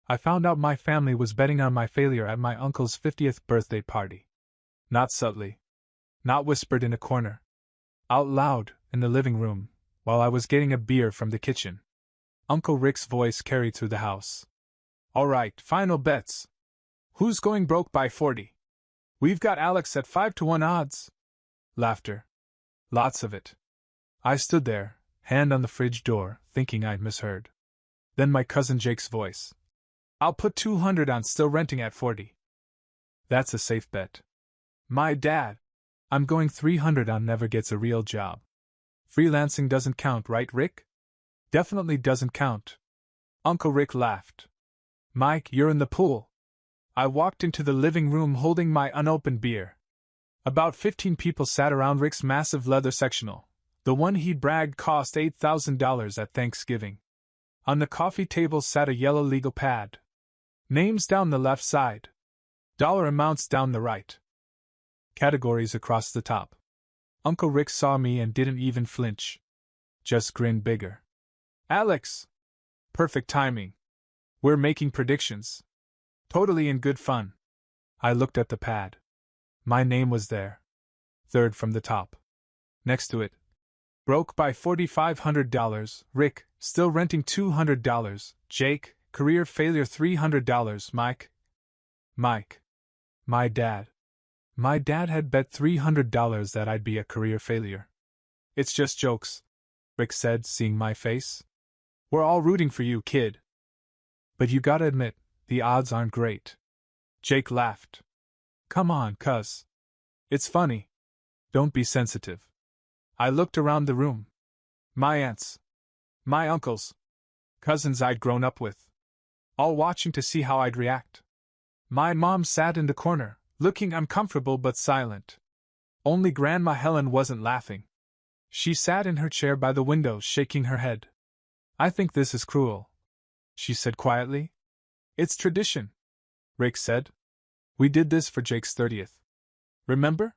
I found out my family was betting on my failure at my uncle's 50th birthday party. Not subtly. Not whispered in a corner. Out loud, in the living room, while I was getting a beer from the kitchen. Uncle Rick's voice carried through the house. All right, final bets. Who's going broke by 40? We've got Alex at 5-1 odds. Laughter. Lots of it. I stood there, hand on the fridge door, thinking I'd misheard. Then my cousin Jake's voice. I'll put 200 on still renting at 40. That's a safe bet. My dad. I'm going 300 on never gets a real job. Freelancing doesn't count, right, Rick? Definitely doesn't count. Uncle Rick laughed. Mike, you're in the pool. I walked into the living room holding my unopened beer. About 15 people sat around Rick's massive leather sectional. The one he'd bragged cost $8,000 at Thanksgiving. On the coffee table sat a yellow legal pad. Names down the left side. Dollar amounts down the right. Categories across the top. Uncle Rick saw me and didn't even flinch. Just grinned bigger. Alex! Perfect timing. We're making predictions. Totally in good fun. I looked at the pad. My name was there. Third from the top. Next to it. Broke by $4,500, Rick, still renting $200, Jake, career failure $300, Mike. My dad. My dad had bet $300 that I'd be a career failure. It's just jokes, Rick said, seeing my face. We're all rooting for you, kid. But you gotta admit, the odds aren't great. Jake laughed. Come on, cuz. It's funny. Don't be sensitive. I looked around the room. My aunts. My uncles. Cousins I'd grown up with. All watching to see how I'd react. My mom sat in the corner, looking uncomfortable but silent. Only Grandma Helen wasn't laughing. She sat in her chair by the window, shaking her head. I think this is cruel, she said quietly. It's tradition, Rick said. We did this for Jake's 30th. Remember?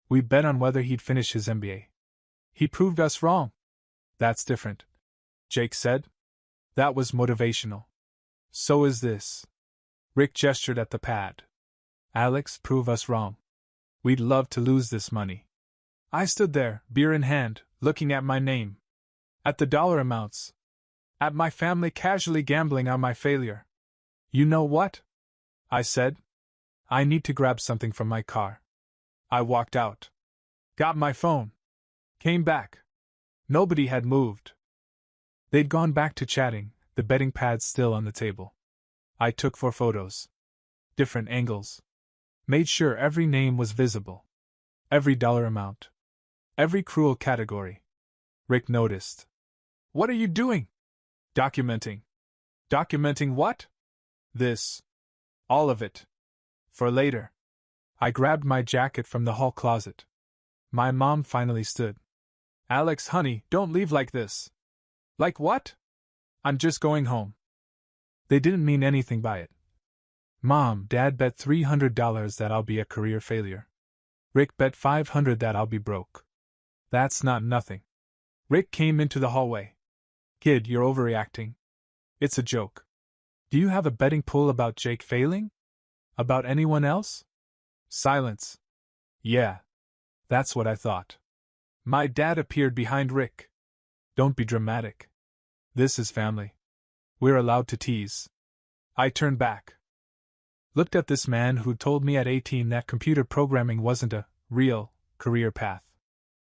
We bet on whether he'd finish his MBA. He proved us wrong. That's different, Jake said. That was motivational. So is this. Rick gestured at the pad. Alex, prove us wrong. We'd love to lose this money. I stood there, beer in hand, looking at my name. At the dollar amounts. At my family casually gambling on my failure. You know what? I said. I need to grab something from my car. I walked out. Got my phone. Came back. Nobody had moved. They'd gone back to chatting, the betting pad still on the table. I took 4 photos. Different angles. Made sure every name was visible. Every dollar amount. Every cruel category. Rick noticed. What are you doing? Documenting. Documenting what? This. All of it. For later. I grabbed my jacket from the hall closet. My mom finally stood. Alex, honey, don't leave like this. Like what? I'm just going home. They didn't mean anything by it. Mom, Dad bet $300 that I'll be a career failure. Rick bet $500 that I'll be broke. That's not nothing. Rick came into the hallway. Kid, you're overreacting. It's a joke. Do you have a betting pool about Jake failing? About anyone else? Silence. Yeah. That's what I thought. My dad appeared behind Rick. Don't be dramatic. This is family. We're allowed to tease. I turned back. Looked at this man who'd told me at 18 that computer programming wasn't a real career path.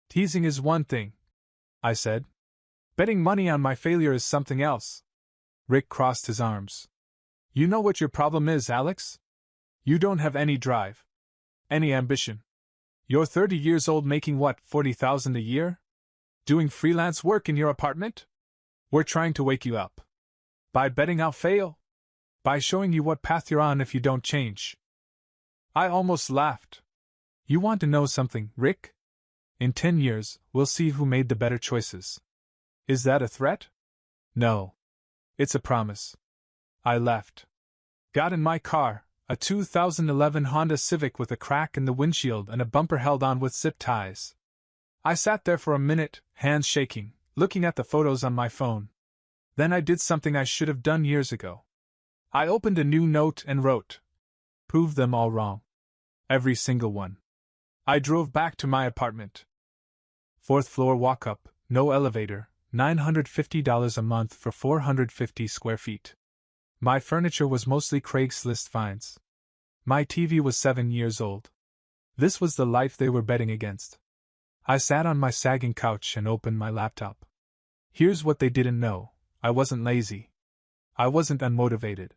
Teasing is one thing, I said. Betting money on my failure is something else. Rick crossed his arms. You know what your problem is, Alex? You don't have any drive. Any ambition. You're 30 years old making what, $40,000 a year? Doing freelance work in your apartment? We're trying to wake you up. By betting I'll fail? By showing you what path you're on if you don't change. I almost laughed. You want to know something, Rick? In 10 years, we'll see who made the better choices. Is that a threat? No. It's a promise. I left. Got in my car, a 2011 Honda Civic with a crack in the windshield and a bumper held on with zip ties. I sat there for a minute, hands shaking, looking at the photos on my phone. Then I did something I should have done years ago. I opened a new note and wrote. Proved them all wrong. Every single one. I drove back to my apartment. 4th floor walk up, no elevator, $950 a month for 450 square feet. My furniture was mostly Craigslist finds. My TV was 7 years old. This was the life they were betting against. I sat on my sagging couch and opened my laptop. Here's what they didn't know. I wasn't lazy. I wasn't unmotivated.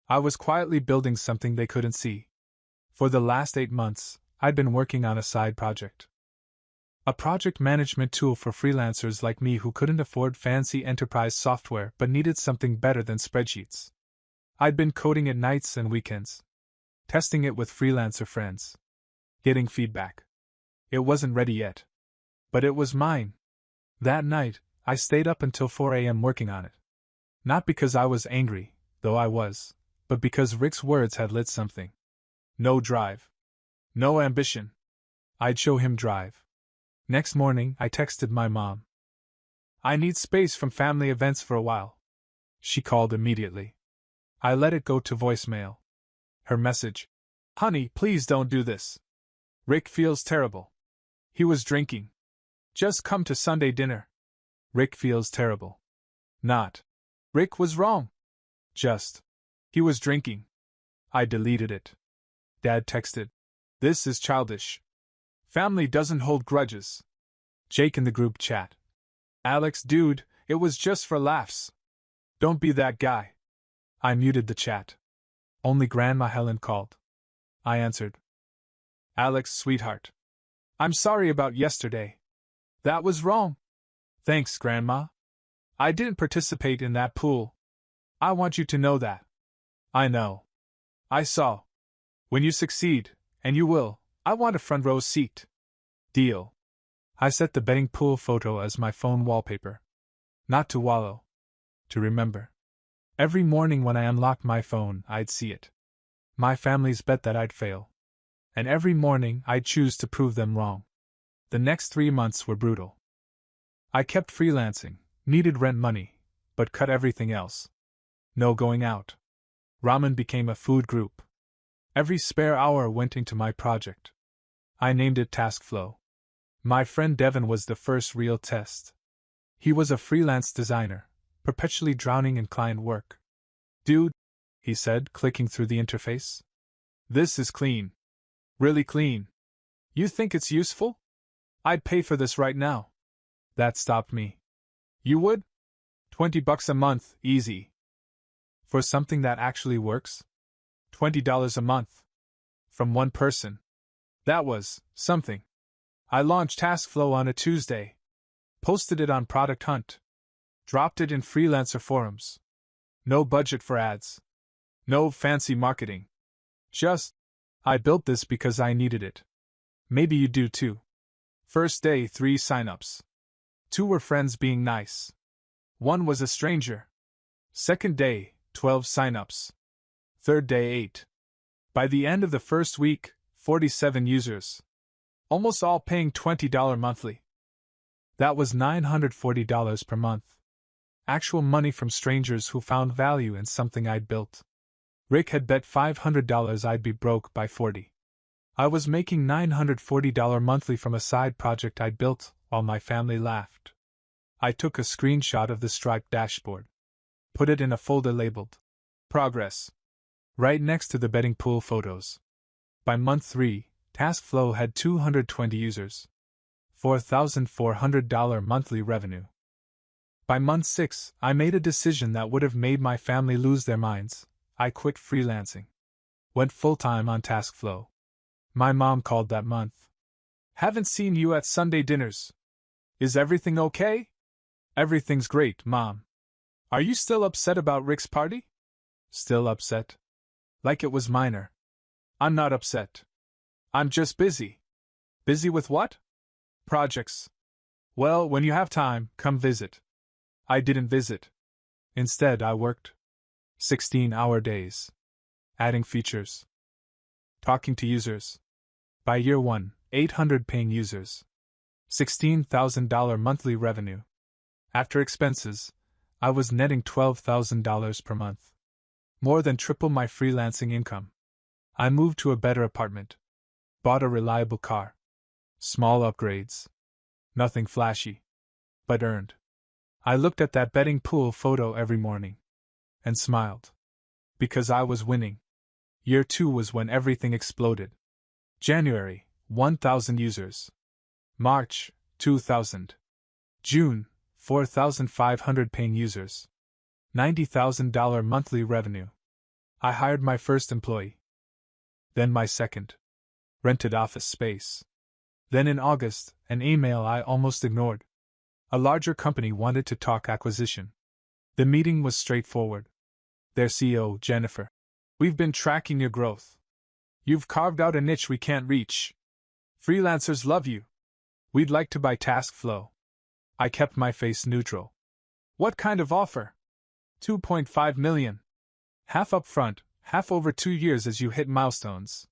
I was quietly building something they couldn't see. For the last 8 months, I'd been working on a side project. A project management tool for freelancers like me who couldn't afford fancy enterprise software but needed something better than spreadsheets. I'd been coding at nights and weekends. Testing it with freelancer friends. Getting feedback. It wasn't ready yet. But it was mine. That night, I stayed up until 4 a.m. working on it. Not because I was angry, though I was, but because Rick's words had lit something. No drive. No ambition. I'd show him drive. Next morning, I texted my mom. I need space from family events for a while. She called immediately. I let it go to voicemail. Her message. Honey, please don't do this. Rick feels terrible. He was drinking. Just come to Sunday dinner. Rick feels terrible. Not. Rick was wrong. Just. He was drinking. I deleted it. Dad texted. This is childish. Family doesn't hold grudges. Jake in the group chat. Alex, dude, it was just for laughs. Don't be that guy. I muted the chat. Only Grandma Helen called. I answered. Alex, sweetheart. I'm sorry about yesterday. That was wrong. Thanks, Grandma. I didn't participate in that pool. I want you to know that. I know. I saw. When you succeed, and you will, I want a front row seat. Deal. I set the betting pool photo as my phone wallpaper. Not to wallow. To remember. Every morning when I unlocked my phone, I'd see it. My family's bet that I'd fail. And every morning I'd choose to prove them wrong. The next 3 months were brutal. I kept freelancing, needed rent money, but cut everything else. No going out. Ramen became a food group. Every spare hour went into my project. I named it Task Flow. My friend Devin was the first real test. He was a freelance designer, perpetually drowning in client work. Dude, he said, clicking through the interface. This is clean. Really clean. You think it's useful? I'd pay for this right now. That stopped me. You would? $20 a month, easy. For something that actually works? $20 a month. From one person. That was something. I launched TaskFlow on a Tuesday. Posted it on Product Hunt. Dropped it in freelancer forums. No budget for ads. No fancy marketing. Just, I built this because I needed it. Maybe you do too. First day, 3 signups. 2 were friends being nice. 1 was a stranger. Second day, 12 signups. Third day, 8. By the end of the first week, 47 users. Almost all paying $20 monthly. That was $940 per month. Actual money from strangers who found value in something I'd built. Rick had bet $500 I'd be broke by 40. I was making $940 monthly from a side project I'd built, while my family laughed. I took a screenshot of the Stripe dashboard. Put it in a folder labeled Progress. Right next to the betting pool photos. By month 3, TaskFlow had 220 users. $4,400 monthly revenue. By month 6, I made a decision that would have made my family lose their minds. I quit freelancing. Went full-time on TaskFlow. My mom called that month. Haven't seen you at Sunday dinners. Is everything okay? Everything's great, Mom. Are you still upset about Rick's party? Still upset? Like it was minor. I'm not upset. I'm just busy. Busy with what? Projects. Well, when you have time, come visit. I didn't visit. Instead, I worked 16-hour days. Adding features. Talking to users. By year 1, 800 paying users. $16,000 monthly revenue. After expenses, I was netting $12,000 per month. More than triple my freelancing income. I moved to a better apartment. Bought a reliable car. Small upgrades. Nothing flashy. But earned. I looked at that betting pool photo every morning. And smiled. Because I was winning. Year 2 was when everything exploded. January, 1,000 users. March, 2,000. June, 4,500 paying users. $90,000 monthly revenue. I hired my first employee. Then my second. Rented office space. Then in August, an email I almost ignored. A larger company wanted to talk acquisition. The meeting was straightforward. Their CEO, Jennifer. We've been tracking your growth. You've carved out a niche we can't reach. Freelancers love you. We'd like to buy Task Flow. I kept my face neutral. What kind of offer? 2.5 million. Half up front, half over 2 years as you hit milestones.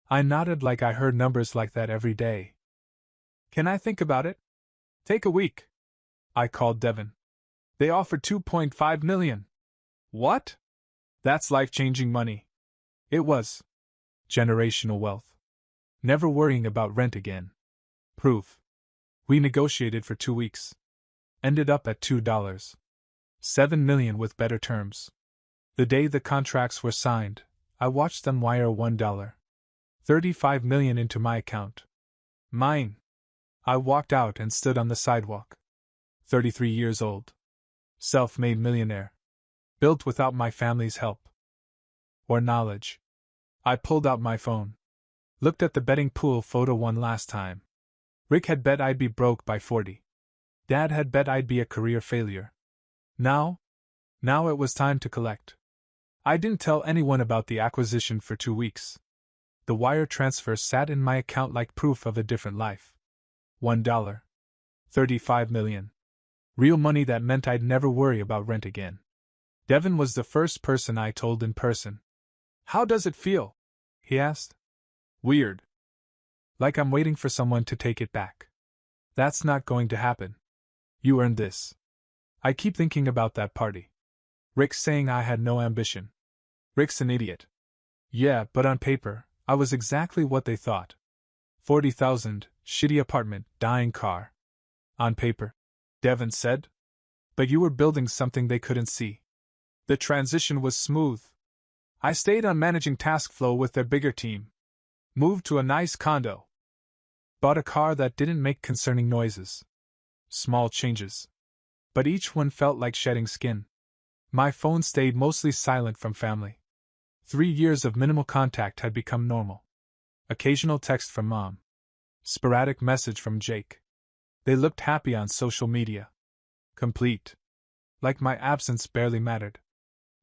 I nodded like I heard numbers like that every day. Can I think about it? Take a week. I called Devin. They offered 2.5 million. What? That's life-changing money. It was. Generational wealth. Never worrying about rent again. Proof. We negotiated for 2 weeks. Ended up at $2. 7 million with better terms. The day the contracts were signed, I watched them wire $1. 35 million into my account. Mine. I walked out and stood on the sidewalk. 33 years old. Self-made millionaire. Built without my family's help. Or knowledge. I pulled out my phone. Looked at the betting pool photo one last time. Rick had bet I'd be broke by 40. Dad had bet I'd be a career failure. Now it was time to collect. I didn't tell anyone about the acquisition for 2 weeks. The wire transfer sat in my account like proof of a different life. $1. 35 million. Real money that meant I'd never worry about rent again. Devin was the first person I told in person. How does it feel? He asked. Weird. Like I'm waiting for someone to take it back. That's not going to happen. You earned this. I keep thinking about that party. Rick saying I had no ambition. Rick's an idiot. Yeah, but on paper, I was exactly what they thought. 40,000, shitty apartment, dying car. On paper, Devin said. But you were building something they couldn't see. The transition was smooth. I stayed on managing Task Flow with their bigger team. Moved to a nice condo. Bought a car that didn't make concerning noises. Small changes. But each one felt like shedding skin. My phone stayed mostly silent from family. 3 years of minimal contact had become normal. Occasional text from Mom. Sporadic message from Jake. They looked happy on social media. Complete. Like my absence barely mattered.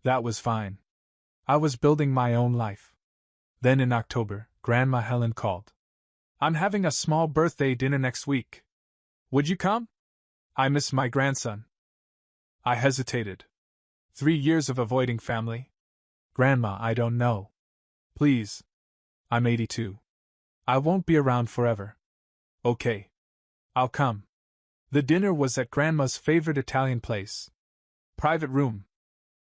That was fine. I was building my own life. Then in October, Grandma Helen called. I'm having a small birthday dinner next week. Would you come? I miss my grandson. I hesitated. 3 years of avoiding family. Grandma, I don't know. Please. I'm 82. I won't be around forever. Okay. I'll come. The dinner was at Grandma's favorite Italian place. Private room.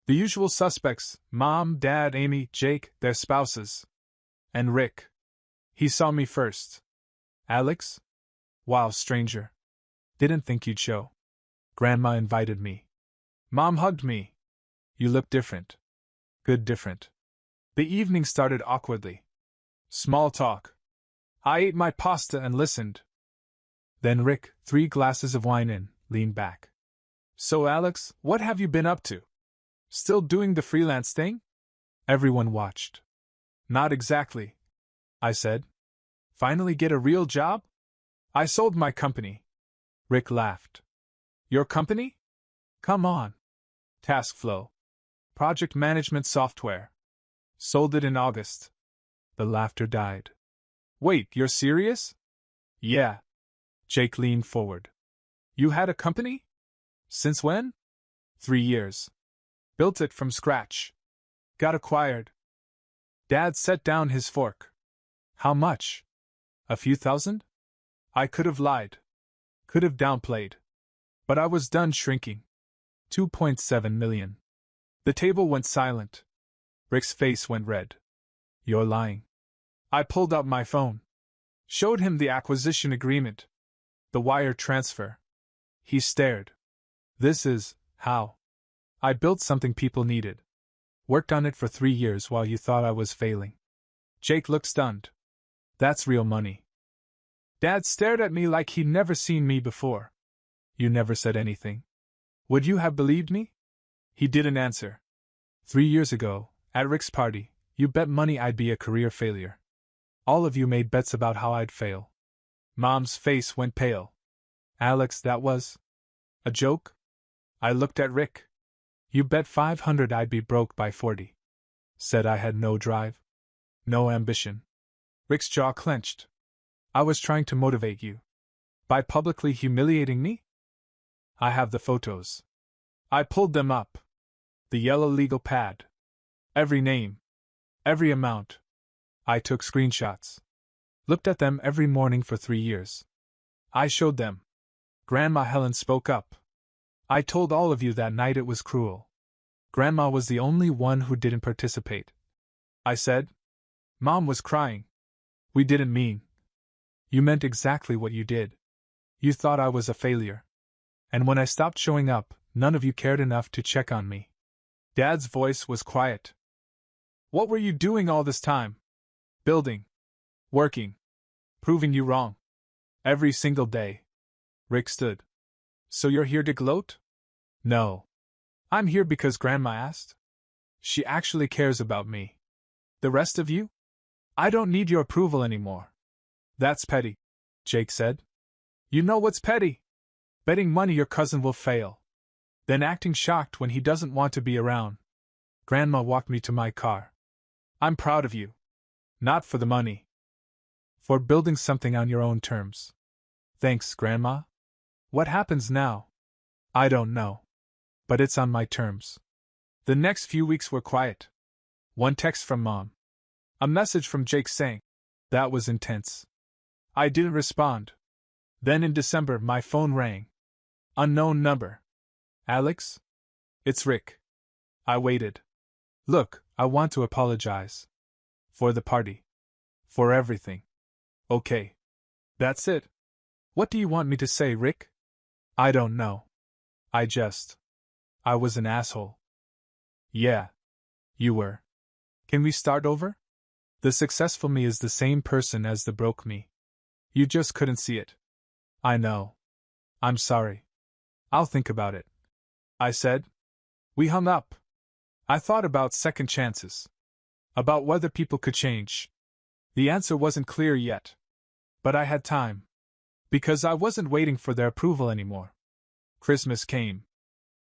The usual suspects, Mom, Dad, Amy, Jake, their spouses. And Rick. He saw me first. Alex? Wow, stranger. Didn't think you'd show. Grandma invited me. Mom hugged me. You look different. Good different. The evening started awkwardly. Small talk. I ate my pasta and listened. Then Rick, 3 glasses of wine in, leaned back. So Alex, what have you been up to? Still doing the freelance thing? Everyone watched. Not exactly, I said. Finally get a real job? I sold my company. Rick laughed. Your company? Come on. Task Flow. Project management software. Sold it in August. The laughter died. Wait, you're serious? Yeah. Jake leaned forward. You had a company? Since when? 3 years. Built it from scratch. Got acquired. Dad set down his fork. How much? A few thousand? I could have lied. Could have downplayed. But I was done shrinking. 2.7 million. The table went silent. Rick's face went red. You're lying. I pulled out my phone. Showed him the acquisition agreement. The wire transfer. He stared. This is how I built something people needed. Worked on it for 3 years while you thought I was failing. Jake looked stunned. That's real money. Dad stared at me like he'd never seen me before. You never said anything. Would you have believed me? He didn't answer. 3 years ago, at Rick's party, you bet money I'd be a career failure. All of you made bets about how I'd fail. Mom's face went pale. Alex, that was a joke? I looked at Rick. You bet 500 I'd be broke by 40. Said I had no drive. No ambition. Rick's jaw clenched. I was trying to motivate you. By publicly humiliating me? I have the photos. I pulled them up. The yellow legal pad. Every name. Every amount. I took screenshots. Looked at them every morning for 3 years. I showed them. Grandma Helen spoke up. I told all of you that night it was cruel. Grandma was the only one who didn't participate. I said. Mom was crying. We didn't mean. You meant exactly what you did. You thought I was a failure. And when I stopped showing up, none of you cared enough to check on me. Dad's voice was quiet. What were you doing all this time? Building. Working. Proving you wrong. Every single day. Rick stood. So you're here to gloat? No. I'm here because Grandma asked. She actually cares about me. The rest of you? I don't need your approval anymore. That's petty, Jake said. You know what's petty? Betting money your cousin will fail. Then acting shocked when he doesn't want to be around. Grandma walked me to my car. I'm proud of you. Not for the money. For building something on your own terms. Thanks, Grandma. What happens now? I don't know. But it's on my terms. The next few weeks were quiet. One text from Mom. A message from Jake saying, that was intense. I didn't respond. Then in December my phone rang. Unknown number. Alex? It's Rick. I waited. Look, I want to apologize. For the party. For everything. Okay. That's it. What do you want me to say, Rick? I don't know. I was an asshole. Yeah. You were. Can we start over? The successful me is the same person as the broke me. You just couldn't see it. I know. I'm sorry. I'll think about it. I said. We hung up. I thought about second chances. About whether people could change. The answer wasn't clear yet. But I had time. Because I wasn't waiting for their approval anymore. Christmas came.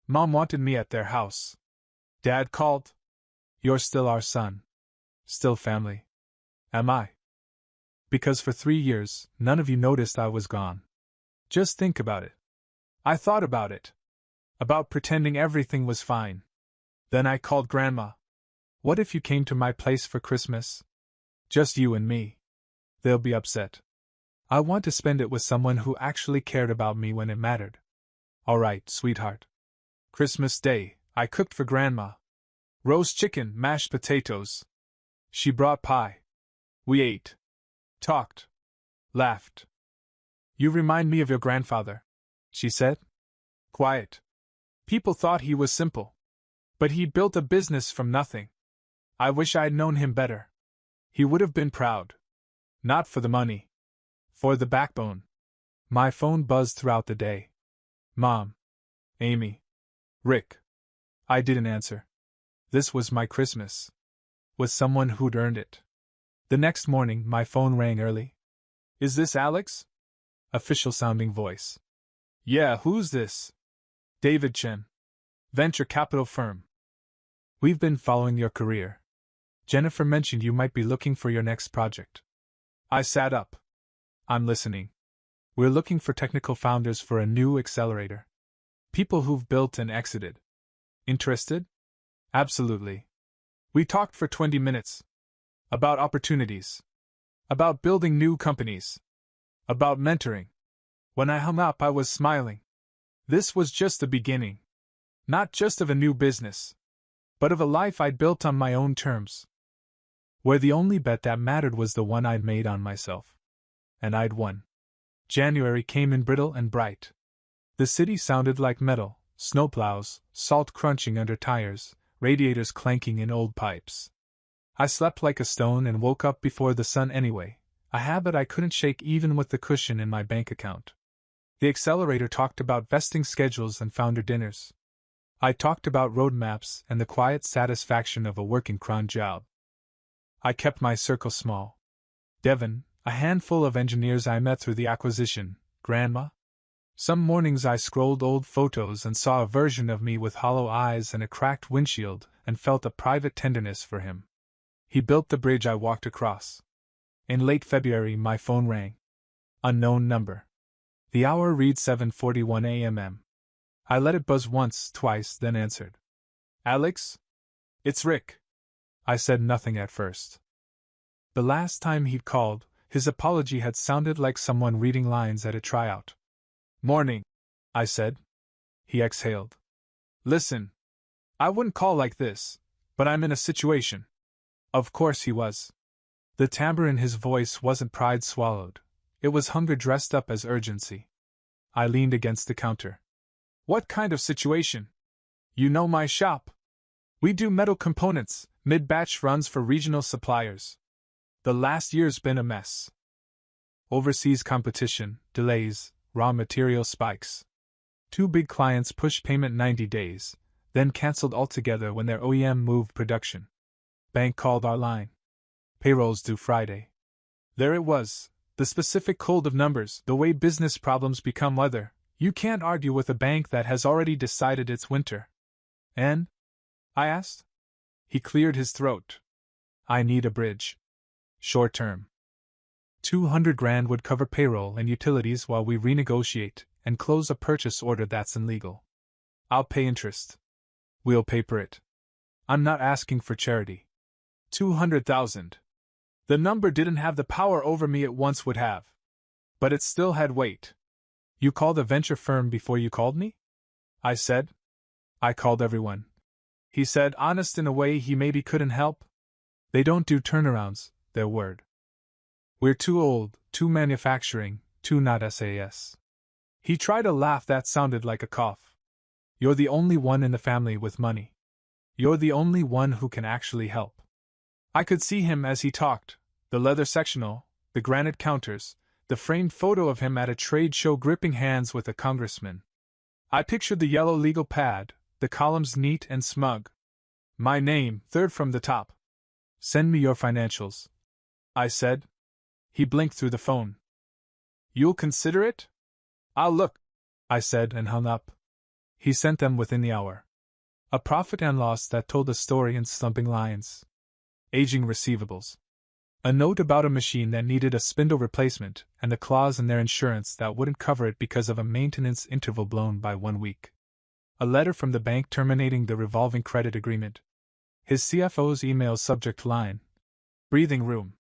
Mom wanted me at their house. Dad called. You're still our son. Still family. Am I? Because for 3 years, none of you noticed I was gone. Just think about it. I thought about it. About pretending everything was fine. Then I called Grandma. What if you came to my place for Christmas? Just you and me. They'll be upset. I want to spend it with someone who actually cared about me when it mattered. All right, sweetheart. Christmas Day, I cooked for Grandma. Roast chicken, mashed potatoes. She brought pie. We ate. Talked. Laughed. You remind me of your grandfather, she said. Quiet. People thought he was simple. But he built a business from nothing. I wish I'd known him better. He would have been proud. Not for the money. For the backbone. My phone buzzed throughout the day. Mom. Amy. Rick. I didn't answer. This was my Christmas. With someone who'd earned it. The next morning, my phone rang early. Is this Alex? Official-sounding voice. Yeah, who's this? David Chen. Venture capital firm. We've been following your career. Jennifer mentioned you might be looking for your next project. I sat up. I'm listening. We're looking for technical founders for a new accelerator. People who've built and exited. Interested? Absolutely. We talked for 20 minutes. About opportunities. About building new companies. About mentoring. When I hung up, I was smiling. This was just the beginning. Not just of a new business. but of a life I'd built on my own terms, where the only bet that mattered was the one I'd made on myself. And I'd won. January came in brittle and bright. The city sounded like metal, snowplows, salt crunching under tires, radiators clanking in old pipes. I slept like a stone and woke up before the sun anyway, a habit I couldn't shake even with the cushion in my bank account. The accelerator talked about vesting schedules and founder dinners. I talked about roadmaps and the quiet satisfaction of a working cron job. I kept my circle small. Devon, a handful of engineers I met through the acquisition, Grandma. Some mornings I scrolled old photos and saw a version of me with hollow eyes and a cracked windshield and felt a private tenderness for him. He built the bridge I walked across. In late February my phone rang. Unknown number. The hour read 7:41 a.m. I let it buzz once, twice, then answered. Alex? It's Rick. I said nothing at first. The last time he'd called, his apology had sounded like someone reading lines at a tryout. Morning, I said. He exhaled. Listen, I wouldn't call like this, but I'm in a situation. Of course he was. The timbre in his voice wasn't pride swallowed, it was hunger dressed up as urgency. I leaned against the counter. What kind of situation? You know my shop. We do metal components, mid-batch runs for regional suppliers. The last year's been a mess. Overseas competition, delays, raw material spikes. 2 big clients pushed payment 90 days, then canceled altogether when their OEM moved production. Bank called our line. Payroll's due Friday. There it was, the specific cold of numbers, the way business problems become weather. You can't argue with a bank that has already decided it's winter. And? I asked. He cleared his throat. I need a bridge. Short term. 200 grand would cover payroll and utilities while we renegotiate and close a purchase order that's illegal. I'll pay interest. We'll paper it. I'm not asking for charity. 200,000. The number didn't have the power over me it once would have. But it still had weight. You called a venture firm before you called me? I said. I called everyone. He said, honest in a way he maybe couldn't help. They don't do turnarounds, their word. We're too old, too manufacturing, too not SAS. He tried a laugh that sounded like a cough. You're the only one in the family with money. You're the only one who can actually help. I could see him as he talked, the leather sectional, the granite counters, the framed photo of him at a trade show gripping hands with a congressman. I pictured the yellow legal pad, the columns neat and smug. My name, third from the top. Send me your financials, I said. He blinked through the phone. You'll consider it? I'll look, I said and hung up. He sent them within the hour. A profit and loss that told a story in slumping lines. Aging receivables. A note about a machine that needed a spindle replacement and a clause in their insurance that wouldn't cover it because of a maintenance interval blown by 1 week. A letter from the bank terminating the revolving credit agreement. His CFO's email subject line. Breathing room.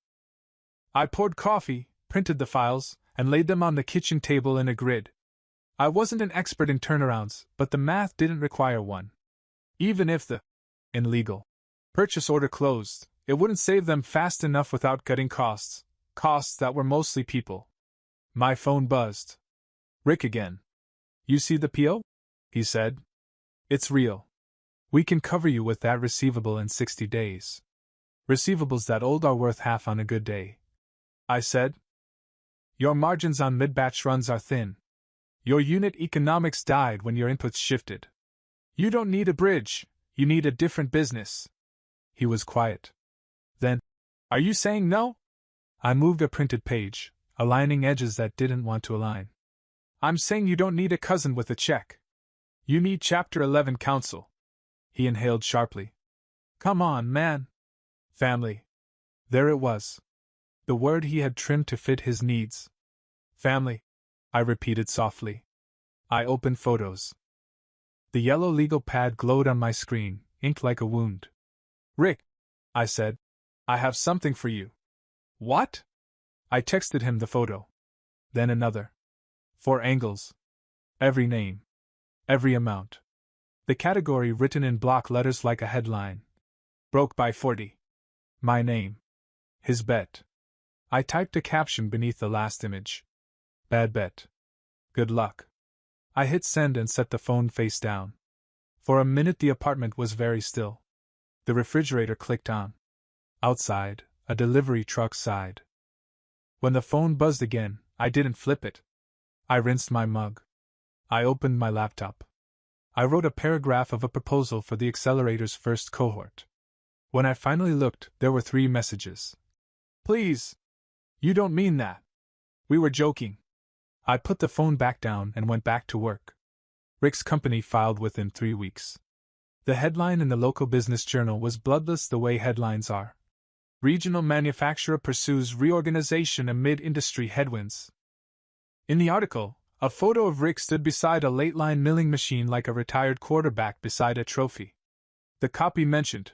I poured coffee, printed the files, and laid them on the kitchen table in a grid. I wasn't an expert in turnarounds, but the math didn't require one. Even if the illegal purchase order closed, it wouldn't save them fast enough without cutting costs that were mostly people. My phone buzzed. Rick again. You see the PO? He said. It's real. We can cover you with that receivable in 60 days. Receivables that old are worth half on a good day. I said. Your margins on mid-batch runs are thin. Your unit economics died when your inputs shifted. You don't need a bridge, you need a different business. He was quiet. Then, are you saying no? I moved a printed page, aligning edges that didn't want to align. I'm saying you don't need a cousin with a check. You need Chapter 11 counsel. He inhaled sharply. Come on, man. Family. There it was. The word he had trimmed to fit his needs. Family, I repeated softly. I opened photos. The yellow legal pad glowed on my screen, inked like a wound. Rick, I said, I have something for you. What? I texted him the photo. Then another. 4 angles. Every name. Every amount. The category written in block letters like a headline. Broke by 40. My name. His bet. I typed a caption beneath the last image. Bad bet. Good luck. I hit send and set the phone face down. For a minute the apartment was very still. The refrigerator clicked on. Outside, a delivery truck sighed. When the phone buzzed again, I didn't flip it. I rinsed my mug. I opened my laptop. I wrote a paragraph of a proposal for the accelerator's first cohort. When I finally looked, there were 3 messages. Please! You don't mean that! We were joking. I put the phone back down and went back to work. Rick's company filed within 3 weeks. The headline in the local business journal was bloodless the way headlines are. Regional manufacturer pursues reorganization amid industry headwinds. In the article, a photo of Rick stood beside a late-line milling machine like a retired quarterback beside a trophy. The copy mentioned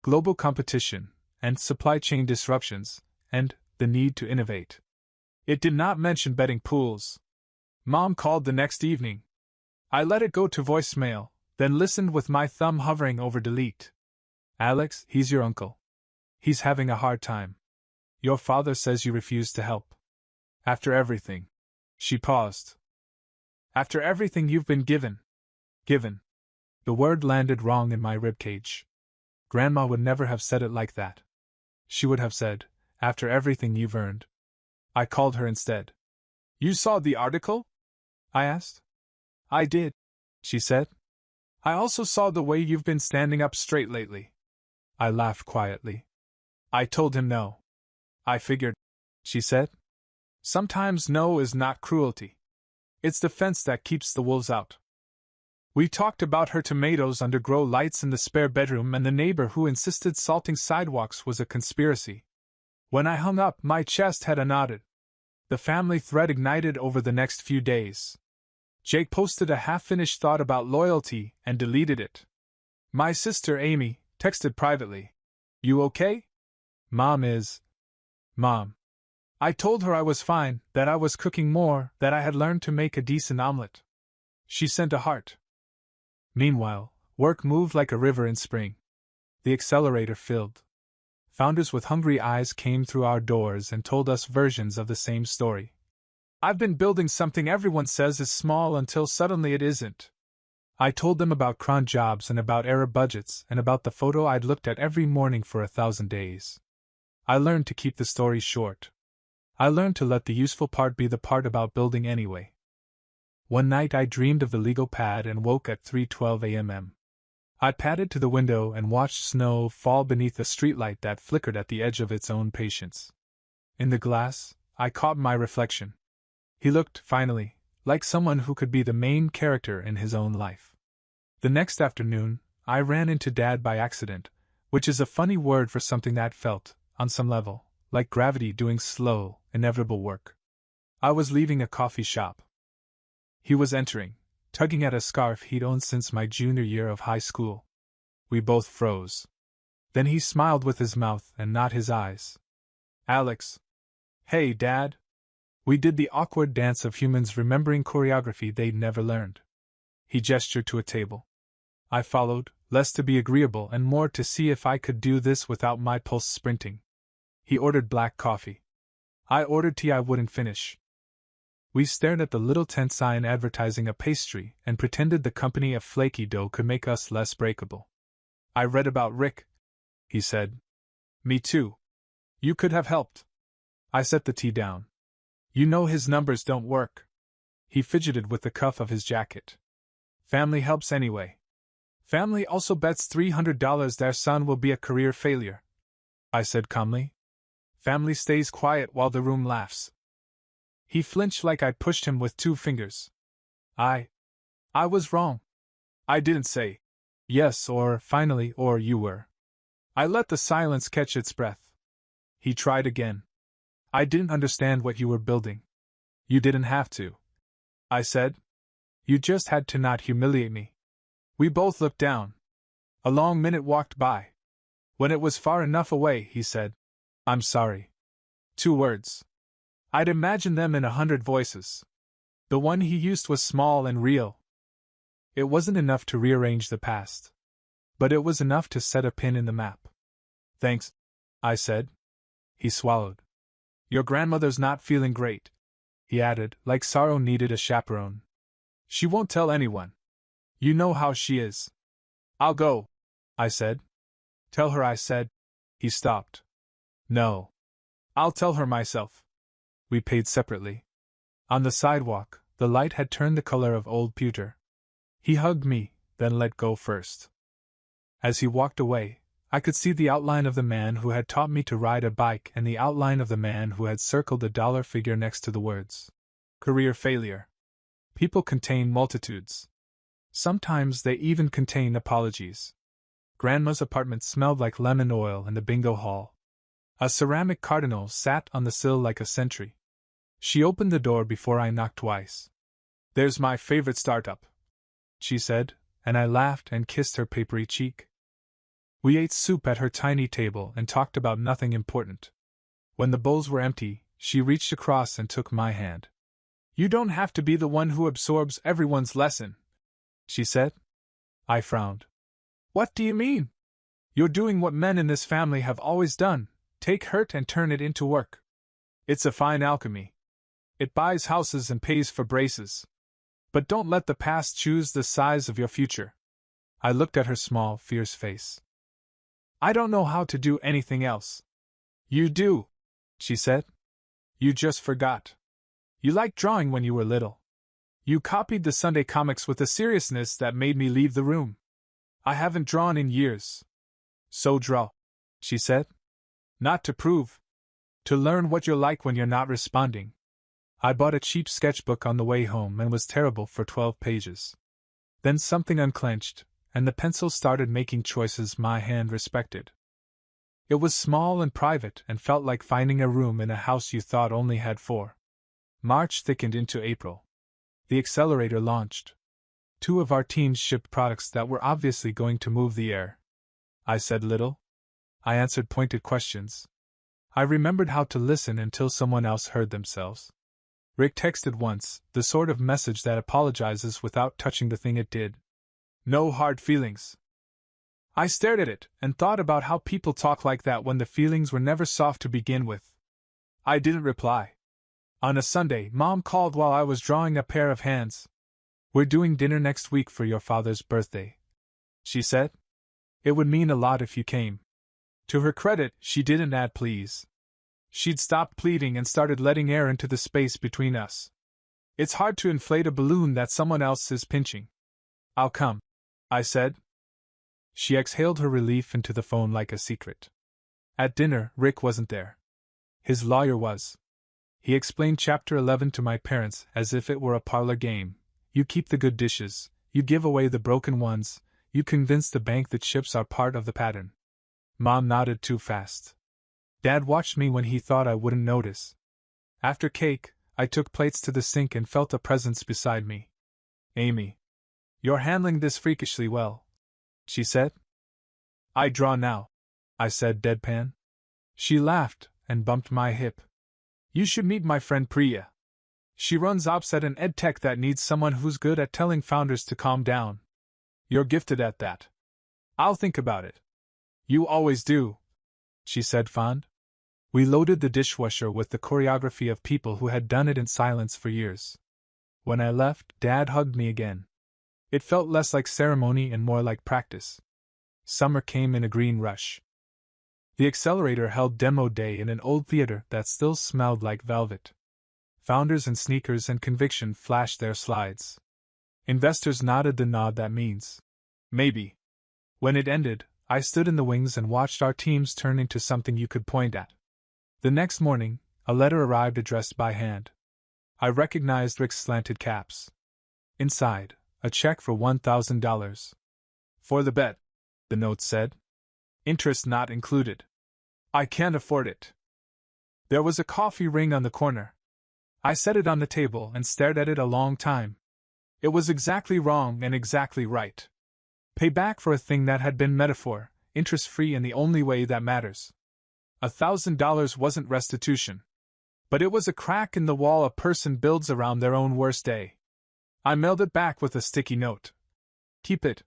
global competition and supply chain disruptions and the need to innovate. It did not mention betting pools. Mom called the next evening. I let it go to voicemail, then listened with my thumb hovering over delete. Alex, he's your uncle. He's having a hard time. Your father says you refused to help. After everything. She paused. After everything you've been given. Given. The word landed wrong in my ribcage. Grandma would never have said it like that. She would have said, after everything you've earned. I called her instead. You saw the article? I asked. I did, she said. I also saw the way you've been standing up straight lately. I laughed quietly. I told him no. I figured, she said. Sometimes no is not cruelty. It's the fence that keeps the wolves out. We talked about her tomatoes under grow lights in the spare bedroom and the neighbor who insisted salting sidewalks was a conspiracy. When I hung up, my chest had a knotted. The family thread ignited over the next few days. Jake posted a half-finished thought about loyalty and deleted it. My sister Amy texted privately. You okay? Mom is. Mom. I told her I was fine, that I was cooking more, that I had learned to make a decent omelet. She sent a heart. Meanwhile, work moved like a river in spring. The accelerator filled. Founders with hungry eyes came through our doors and told us versions of the same story. I've been building something everyone says is small until suddenly it isn't. I told them about cron jobs and about error budgets and about the photo I'd looked at every morning for 1,000 days. I learned to keep the story short. I learned to let the useful part be the part about building anyway. One night I dreamed of the legal pad and woke at 3:12 a.m. I padded to the window and watched snow fall beneath a streetlight that flickered at the edge of its own patience. In the glass, I caught my reflection. He looked, finally, like someone who could be the main character in his own life. The next afternoon, I ran into Dad by accident, which is a funny word for something that felt, on some level, like gravity doing slow, inevitable work. I was leaving a coffee shop. He was entering, tugging at a scarf he'd owned since my junior year of high school. We both froze. Then he smiled with his mouth and not his eyes. Alex. Hey, Dad. We did the awkward dance of humans remembering choreography they'd never learned. He gestured to a table. I followed, less to be agreeable and more to see if I could do this without my pulse sprinting. He ordered black coffee. I ordered tea I wouldn't finish. We stared at the little tent sign advertising a pastry and pretended the company of flaky dough could make us less breakable. I read about Rick, he said. Me too. You could have helped. I set the tea down. You know his numbers don't work. He fidgeted with the cuff of his jacket. Family helps anyway. Family also bets $300 their son will be a career failure. I said calmly. Family stays quiet while the room laughs. He flinched like I pushed him with 2 fingers. I was wrong. I didn't say yes or finally or you were. I let the silence catch its breath. He tried again. I didn't understand what you were building. You didn't have to. I said. You just had to not humiliate me. We both looked down. A long minute walked by. When it was far enough away, he said, I'm sorry. 2 words. I'd imagined them in 100 voices. The one he used was small and real. It wasn't enough to rearrange the past. But it was enough to set a pin in the map. Thanks, I said. He swallowed. Your grandmother's not feeling great, he added, like sorrow needed a chaperone. She won't tell anyone. You know how she is. I'll go, I said. Tell her I said. He stopped. No. I'll tell her myself. We paid separately. On the sidewalk, the light had turned the color of old pewter. He hugged me, then let go first. As he walked away, I could see the outline of the man who had taught me to ride a bike and the outline of the man who had circled a dollar figure next to the words. Career failure. People contain multitudes. Sometimes they even contain apologies. Grandma's apartment smelled like lemon oil in the bingo hall. A ceramic cardinal sat on the sill like a sentry. She opened the door before I knocked twice. There's my favorite startup, she said, and I laughed and kissed her papery cheek. We ate soup at her tiny table and talked about nothing important. When the bowls were empty, she reached across and took my hand. You don't have to be the one who absorbs everyone's lesson, she said. I frowned. What do you mean? You're doing what men in this family have always done, take hurt and turn it into work. It's a fine alchemy. It buys houses and pays for braces. But don't let the past choose the size of your future. I looked at her small, fierce face. I don't know how to do anything else. You do, she said. You just forgot. You liked drawing when you were little. You copied the Sunday comics with a seriousness that made me leave the room. I haven't drawn in years. So draw, she said. Not to prove. To learn what you're like when you're not responding. I bought a cheap sketchbook on the way home and was terrible for 12 pages. Then something unclenched, and the pencil started making choices my hand respected. It was small and private and felt like finding a room in a house you thought only had 4. March thickened into April. The accelerator launched. 2 of our teams shipped products that were obviously going to move the air. I said little. I answered pointed questions. I remembered how to listen until someone else heard themselves. Rick texted once, the sort of message that apologizes without touching the thing it did. No hard feelings. I stared at it and thought about how people talk like that when the feelings were never soft to begin with. I didn't reply. On a Sunday, Mom called while I was drawing a pair of hands. We're doing dinner next week for your father's birthday, she said. It would mean a lot if you came. To her credit, she didn't add please. She'd stopped pleading and started letting air into the space between us. It's hard to inflate a balloon that someone else is pinching. I'll come, I said. She exhaled her relief into the phone like a secret. At dinner, Rick wasn't there. His lawyer was. He explained Chapter 11 to my parents as if it were a parlor game. You keep the good dishes, you give away the broken ones, you convince the bank that chips are part of the pattern. Mom nodded too fast. Dad watched me when he thought I wouldn't notice. After cake, I took plates to the sink and felt a presence beside me. Amy. You're handling this freakishly well, she said. I draw now, I said deadpan. She laughed and bumped my hip. You should meet my friend Priya. She runs ops at an edtech that needs someone who's good at telling founders to calm down. You're gifted at that. I'll think about it. You always do, she said fond. We loaded the dishwasher with the choreography of people who had done it in silence for years. When I left, Dad hugged me again. It felt less like ceremony and more like practice. Summer came in a green rush. The accelerator held demo day in an old theater that still smelled like velvet. Founders in sneakers and conviction flashed their slides. Investors nodded the nod that means maybe. When it ended, I stood in the wings and watched our teams turn into something you could point at. The next morning, a letter arrived addressed by hand. I recognized Rick's slanted caps. Inside, a check for $1,000. For the bet, the note said. Interest not included. I can't afford it. There was a coffee ring on the corner. I set it on the table and stared at it a long time. It was exactly wrong and exactly right. Pay back for a thing that had been metaphor, interest-free in the only way that matters. $1,000 wasn't restitution. But it was a crack in the wall a person builds around their own worst day. I mailed it back with a sticky note. Keep it.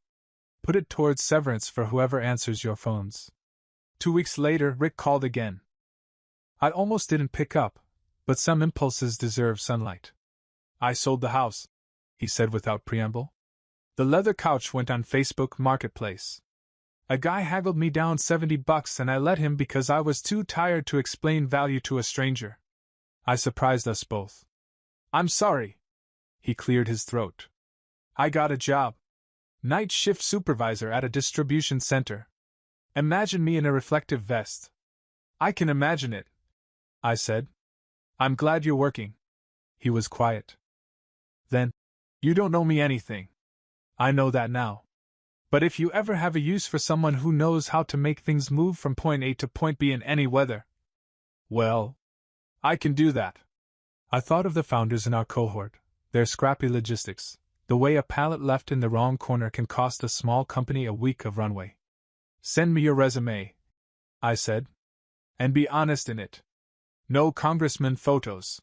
Put it towards severance for whoever answers your phones. 2 weeks later, Rick called again. I almost didn't pick up, but some impulses deserve sunlight. I sold the house, he said without preamble. The leather couch went on Facebook Marketplace. A guy haggled me down $70 and I let him because I was too tired to explain value to a stranger. I surprised us both. I'm sorry. He cleared his throat. I got a job. Night shift supervisor at a distribution center. Imagine me in a reflective vest. I can imagine it, I said. I'm glad you're working. He was quiet. Then, you don't owe me anything. I know that now. But if you ever have a use for someone who knows how to make things move from point A to point B in any weather, well, I can do that. I thought of the founders in our cohort, their scrappy logistics, the way a pallet left in the wrong corner can cost a small company a week of runway. Send me your resume, I said. And be honest in it. No congressman photos.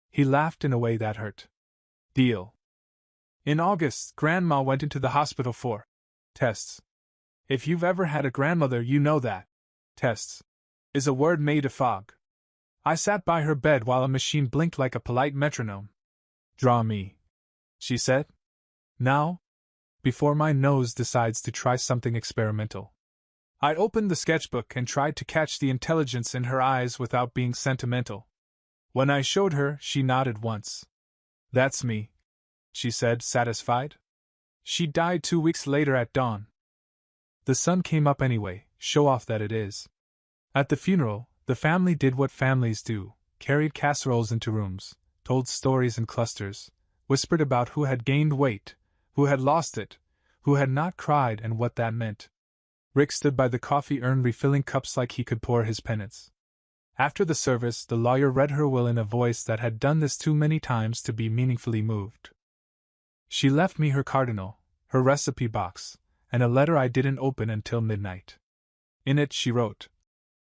He laughed in a way that hurt. Deal. In August, Grandma went into the hospital for tests. If you've ever had a grandmother, you know that tests is a word made of fog. I sat by her bed while a machine blinked like a polite metronome. Draw me, she said. Now? Before my nose decides to try something experimental. I opened the sketchbook and tried to catch the intelligence in her eyes without being sentimental. When I showed her, she nodded once. That's me, she said, satisfied. She died 2 weeks later at dawn. The sun came up anyway, show off that it is. At the funeral, the family did what families do, carried casseroles into rooms, told stories in clusters, whispered about who had gained weight, who had lost it, who had not cried and what that meant. Rick stood by the coffee urn refilling cups like he could pour his penance. After the service, the lawyer read her will in a voice that had done this too many times to be meaningfully moved. She left me her cardinal, her recipe box, and a letter I didn't open until midnight. In it she wrote,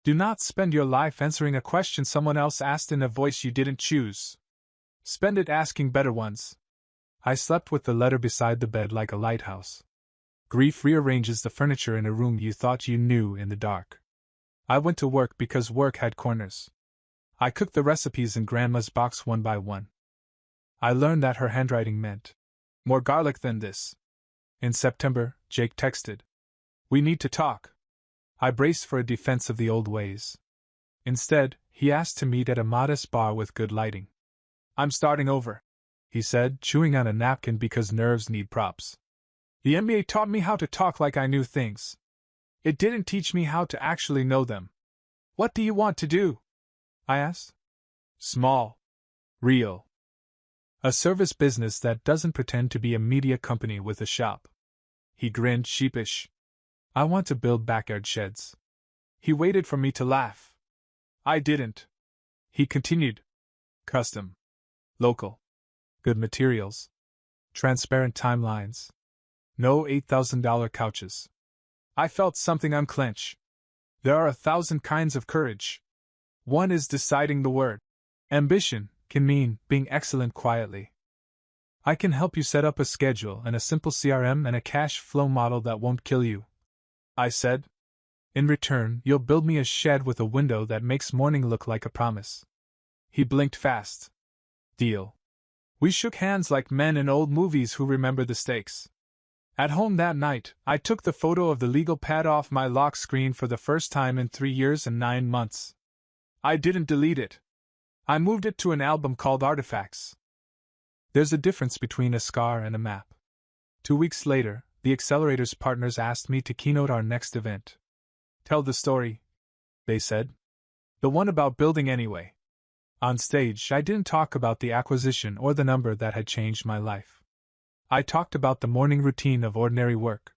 "Do not spend your life answering a question someone else asked in a voice you didn't choose. Spend it asking better ones." I slept with the letter beside the bed like a lighthouse. Grief rearranges the furniture in a room you thought you knew in the dark. I went to work because work had corners. I cooked the recipes in Grandma's box one by one. I learned that her handwriting meant more garlic than this. In September, Jake texted, "We need to talk." I braced for a defense of the old ways. Instead, he asked to meet at a modest bar with good lighting. "I'm starting over," he said, chewing on a napkin because nerves need props. "The MBA taught me how to talk like I knew things. It didn't teach me how to actually know them." "What do you want to do?" I asked. "Small. Real. A service business that doesn't pretend to be a media company with a shop." He grinned sheepish. "I want to build backyard sheds." He waited for me to laugh. I didn't. He continued. "Custom. Local. Good materials. Transparent timelines. No $8,000 couches." I felt something unclench. There are 1,000 kinds of courage. One is deciding the word. Ambition can mean being excellent quietly. I can help you set up a schedule and a simple CRM and a cash flow model that won't kill you, I said. In return, you'll build me a shed with a window that makes morning look like a promise. He blinked fast. Deal. We shook hands like men in old movies who remember the stakes. At home that night, I took the photo of the legal pad off my lock screen for the first time in 3 years and 9 months. I didn't delete it. I moved it to an album called Artifacts. There's a difference between a scar and a map. 2 weeks later, the Accelerator's partners asked me to keynote our next event. "Tell the story," they said. "The one about building anyway." On stage, I didn't talk about the acquisition or the number that had changed my life. I talked about the morning routine of ordinary work.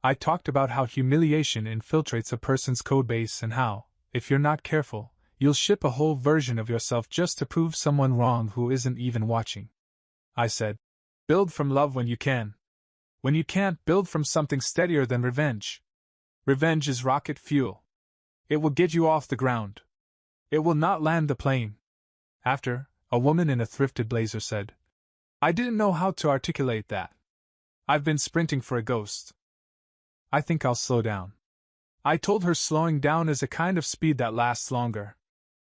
I talked about how humiliation infiltrates a person's codebase and how, if you're not careful, you'll ship a whole version of yourself just to prove someone wrong who isn't even watching. I said, "Build from love when you can. When you can't, build from something steadier than revenge. Revenge is rocket fuel. It will get you off the ground. It will not land the plane." After, a woman in a thrifted blazer said, "I didn't know how to articulate that. I've been sprinting for a ghost. I think I'll slow down. I told her slowing down is a kind of speed that lasts longer.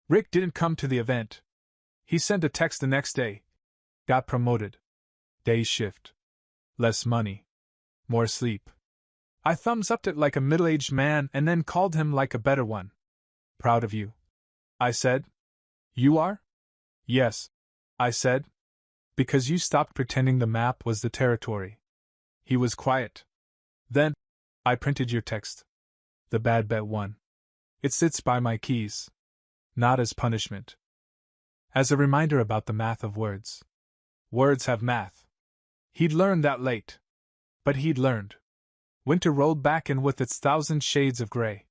Rick didn't come to the event. He sent a text the next day. Got promoted. Day shift. Less money. More sleep. I thumbs-upped it like a middle-aged man and then called him like a better one. Proud of you, I said. You are? Yes, I said. Because you stopped pretending the map was the territory. He was quiet. Then, I printed your text. The bad bet one. It sits by my keys. Not as punishment. As a reminder about the math of words. Words have math. He'd learned that late. But he'd learned. Winter rolled back in with its 1,000 shades of gray.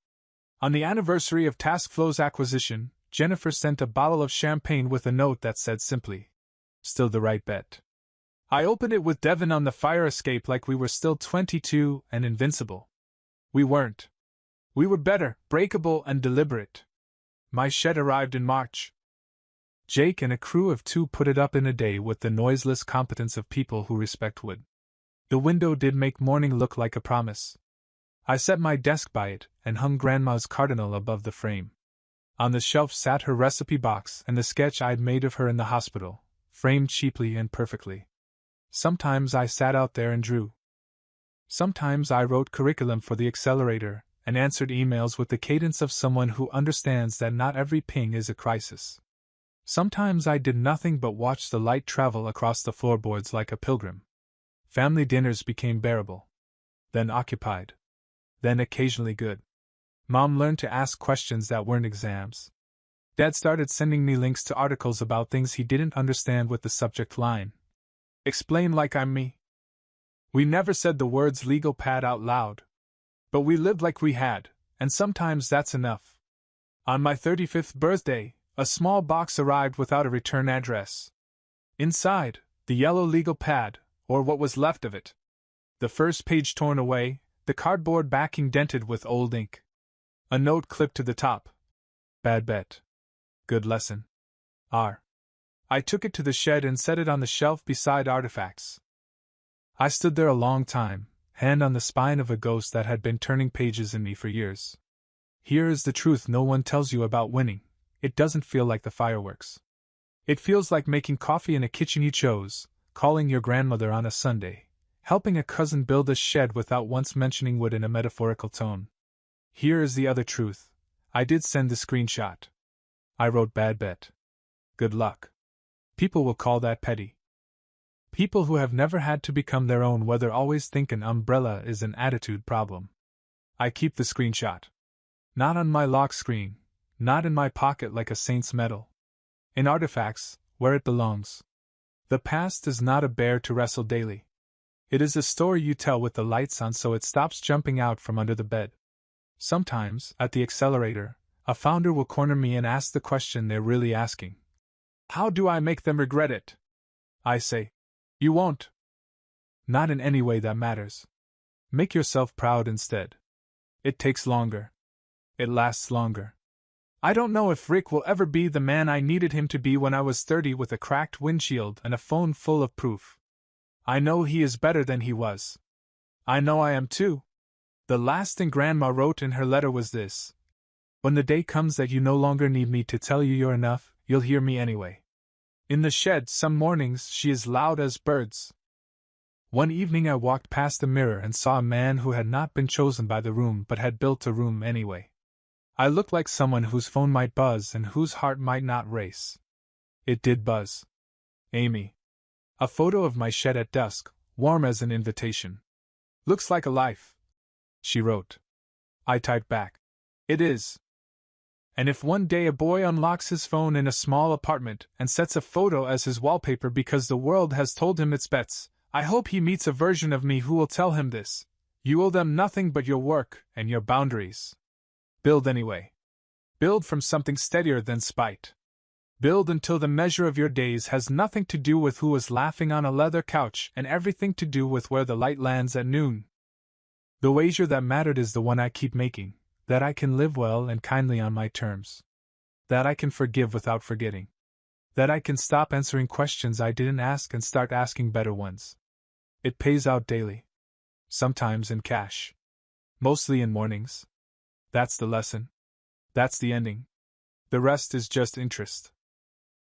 On the anniversary of TaskFlow's acquisition, Jennifer sent a bottle of champagne with a note that said simply, "Still the right bet." I opened it with Devin on the fire escape like we were still 22 and invincible. We weren't. We were better, breakable, and deliberate. My shed arrived in March. Jake and a crew of 2 put it up in a day with the noiseless competence of people who respect wood. The window did make morning look like a promise. I set my desk by it and hung Grandma's cardinal above the frame. On the shelf sat her recipe box and the sketch I'd made of her in the hospital, framed cheaply and perfectly. Sometimes I sat out there and drew. Sometimes I wrote curriculum for the accelerator and answered emails with the cadence of someone who understands that not every ping is a crisis. Sometimes I did nothing but watch the light travel across the floorboards like a pilgrim. Family dinners became bearable. Then occupied. Then occasionally good. Mom learned to ask questions that weren't exams. Dad started sending me links to articles about things he didn't understand with the subject line. Explain like I'm me. We never said the words legal pad out loud. But we lived like we had, and sometimes that's enough. On my 35th birthday, a small box arrived without a return address. Inside, the yellow legal pad, or what was left of it. The first page torn away, the cardboard backing dented with old ink. A note clipped to the top. Bad bet. Good lesson. R. I took it to the shed and set it on the shelf beside artifacts. I stood there a long time, hand on the spine of a ghost that had been turning pages in me for years. Here is the truth no one tells you about winning. It doesn't feel like the fireworks. It feels like making coffee in a kitchen you chose, calling your grandmother on a Sunday, helping a cousin build a shed without once mentioning wood in a metaphorical tone. Here is the other truth. I did send the screenshot. I wrote bad bet. Good luck. People will call that petty. People who have never had to become their own weather always think an umbrella is an attitude problem. I keep the screenshot. Not on my lock screen, not in my pocket like a saint's medal. In artifacts, where it belongs. The past is not a bear to wrestle daily. It is a story you tell with the lights on so it stops jumping out from under the bed. Sometimes, at the accelerator, a founder will corner me and ask the question they're really asking. How do I make them regret it? I say, you won't. Not in any way that matters. Make yourself proud instead. It takes longer. It lasts longer. I don't know if Rick will ever be the man I needed him to be when I was 30 with a cracked windshield and a phone full of proof. I know he is better than he was. I know I am too. The last thing Grandma wrote in her letter was this. When the day comes that you no longer need me to tell you you're enough, you'll hear me anyway. In the shed, some mornings, she is loud as birds. One evening I walked past a mirror and saw a man who had not been chosen by the room but had built a room anyway. I looked like someone whose phone might buzz and whose heart might not race. It did buzz. Amy. A photo of my shed at dusk, warm as an invitation. Looks like a life. She wrote. I typed back. It is. And if one day a boy unlocks his phone in a small apartment and sets a photo as his wallpaper because the world has told him its bets, I hope he meets a version of me who will tell him this. You owe them nothing but your work and your boundaries. Build anyway. Build from something steadier than spite. Build until the measure of your days has nothing to do with who is laughing on a leather couch and everything to do with where the light lands at noon. The wager that mattered is the one I keep making, that I can live well and kindly on my terms. That I can forgive without forgetting. That I can stop answering questions I didn't ask and start asking better ones. It pays out daily. Sometimes in cash. Mostly in mornings. That's the lesson. That's the ending. The rest is just interest.